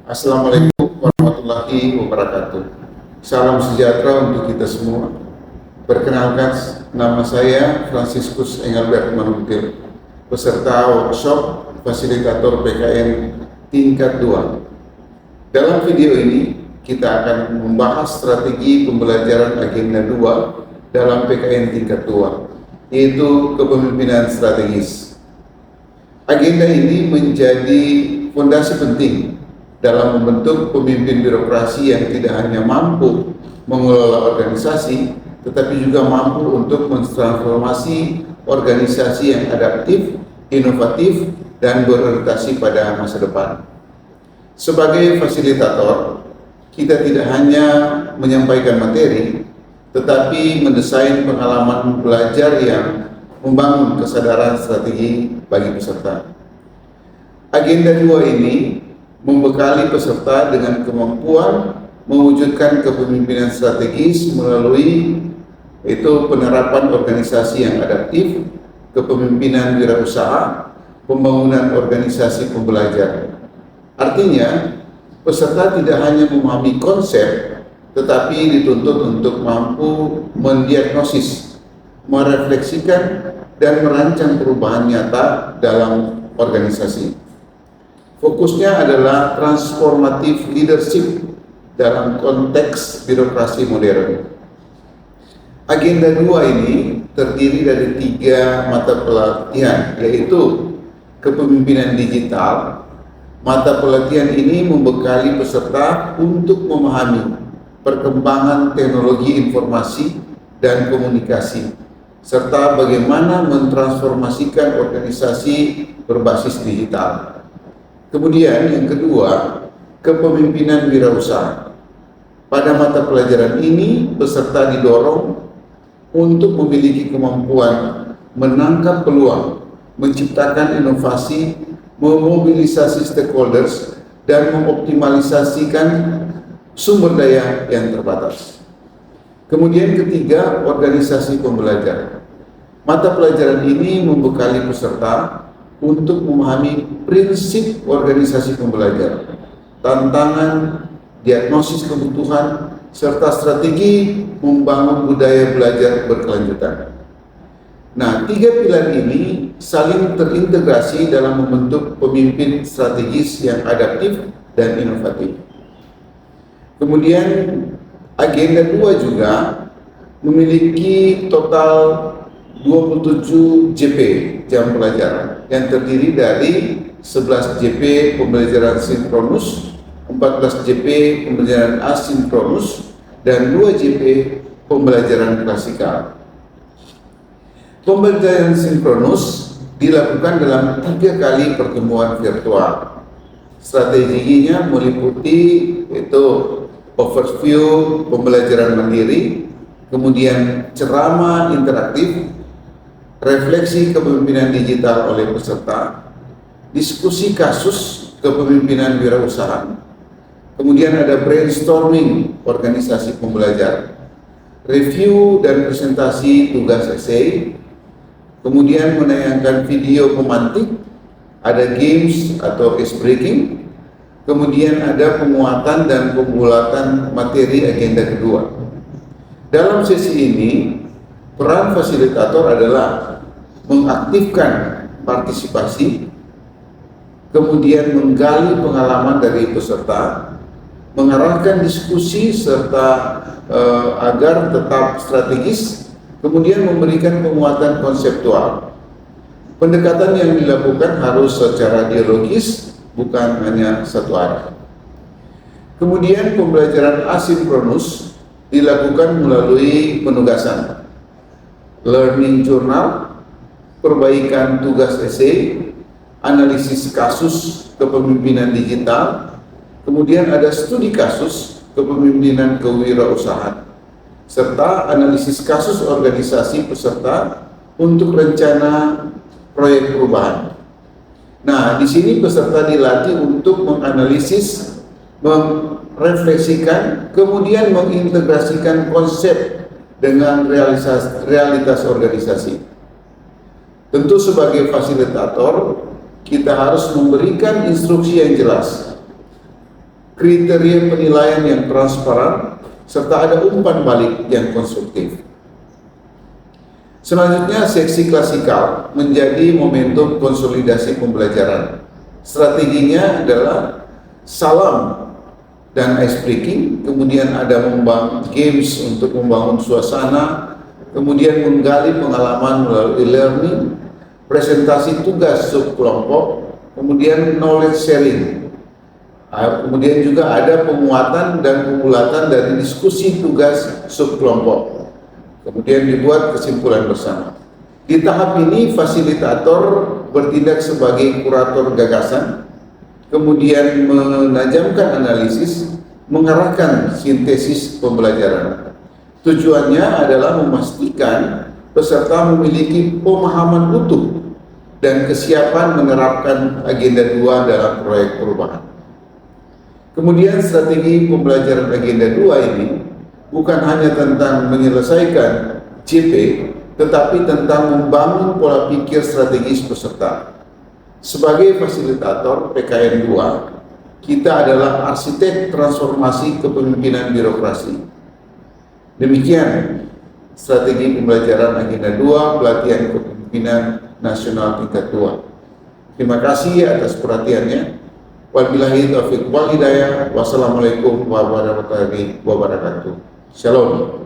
Assalamualaikum warahmatullahi wabarakatuh. Salam sejahtera untuk kita semua. Perkenalkan, nama saya Franciscus Engelbert Manungkil, peserta workshop fasilitator PKN tingkat 2. Dalam video ini, kita akan membahas strategi pembelajaran agenda 2 dalam PKN tingkat 2, yaitu kepemimpinan strategis. Agenda ini menjadi fondasi penting dalam membentuk pemimpin birokrasi yang tidak hanya mampu mengelola organisasi, tetapi juga mampu untuk mentransformasi organisasi yang adaptif, inovatif, dan berorientasi pada masa depan. Sebagai fasilitator, kita tidak hanya menyampaikan materi, tetapi mendesain pengalaman belajar yang membangun kesadaran strategi bagi peserta. Agenda 2 ini membekali peserta dengan kemampuan mewujudkan kepemimpinan strategis melalui penerapan organisasi yang adaptif, kepemimpinan wirausaha, pembangunan organisasi pembelajar. Artinya, peserta tidak hanya memahami konsep, tetapi dituntut untuk mampu mendiagnosis, merefleksikan, dan merancang perubahan nyata dalam organisasi. Fokusnya adalah transformatif leadership dalam konteks birokrasi modern. Agenda 2 ini terdiri dari 3 mata pelatihan, yaitu kepemimpinan digital. Mata pelatihan ini membekali peserta untuk memahami perkembangan teknologi informasi dan komunikasi, serta bagaimana mentransformasikan organisasi berbasis digital. Kemudian yang kedua, kepemimpinan wirausaha. Pada mata pelajaran ini, peserta didorong untuk memiliki kemampuan menangkap peluang, menciptakan inovasi, memobilisasi stakeholders, dan mengoptimalisasikan sumber daya yang terbatas. Kemudian ketiga, organisasi pembelajar. Mata pelajaran ini membekali peserta untuk memahami prinsip organisasi pembelajar, tantangan, diagnosis kebutuhan, serta strategi membangun budaya belajar berkelanjutan. Nah, 3 pilar ini saling terintegrasi dalam membentuk pemimpin strategis yang adaptif dan inovatif. Kemudian agenda 2 juga memiliki total 27 JP jam pelajaran yang terdiri dari 11 JP pembelajaran sinkronus, 14 JP pembelajaran asinkronus, dan 2 JP pembelajaran klasikal. Pembelajaran sinkronus dilakukan dalam 3 kali pertemuan virtual. Strateginya meliputi overview pembelajaran mandiri, kemudian ceramah interaktif, refleksi kepemimpinan digital oleh peserta, diskusi kasus kepemimpinan wirausaha, kemudian ada brainstorming organisasi pembelajar, review dan presentasi tugas esai, kemudian menayangkan video pemantik, ada games atau ice breaking, kemudian ada penguatan dan pembulatan materi agenda kedua. Dalam sesi ini, peran fasilitator adalah mengaktifkan partisipasi, kemudian menggali pengalaman dari peserta, mengarahkan diskusi serta agar tetap strategis, kemudian memberikan penguatan konseptual. Pendekatan yang dilakukan harus secara dialogis, bukan hanya satu arah. Kemudian pembelajaran asinkronus dilakukan melalui penugasan, learning journal, perbaikan tugas esai, analisis kasus kepemimpinan digital, kemudian ada studi kasus kepemimpinan kewirausahaan, serta analisis kasus organisasi peserta untuk rencana proyek perubahan. Nah, di sini peserta dilatih untuk menganalisis, merefleksikan, kemudian mengintegrasikan konsep dengan realitas organisasi. Tentu sebagai fasilitator, kita harus memberikan instruksi yang jelas kriteria penilaian yang transparan, serta ada umpan balik yang konstruktif. Selanjutnya, seksi klasikal menjadi momentum konsolidasi pembelajaran. Strateginya adalah salam dan ice breaking, kemudian ada membangun games untuk membangun suasana, kemudian menggali pengalaman melalui learning, presentasi tugas subkelompok, kemudian knowledge sharing. Kemudian juga ada penguatan dan pembulatan dari diskusi tugas subkelompok. Kemudian dibuat kesimpulan bersama. Di tahap ini fasilitator bertindak sebagai kurator gagasan, kemudian menajamkan analisis, mengarahkan sintesis pembelajaran. Tujuannya adalah memastikan peserta memiliki pemahaman utuh dan kesiapan menerapkan agenda 2 dalam proyek perubahan. Kemudian strategi pembelajaran agenda 2 ini bukan hanya tentang menyelesaikan JP, tetapi tentang membangun pola pikir strategis peserta. Sebagai fasilitator PKN 2, kita adalah arsitek transformasi kepemimpinan birokrasi. Demikian strategi pembelajaran agenda 2 pelatihan kepemimpinan nasional tingkat 2. Terima kasih atas perhatiannya. Wabillahi taufiq wal hidayah. Wassalamualaikum warahmatullahi wabarakatuh. Shalom.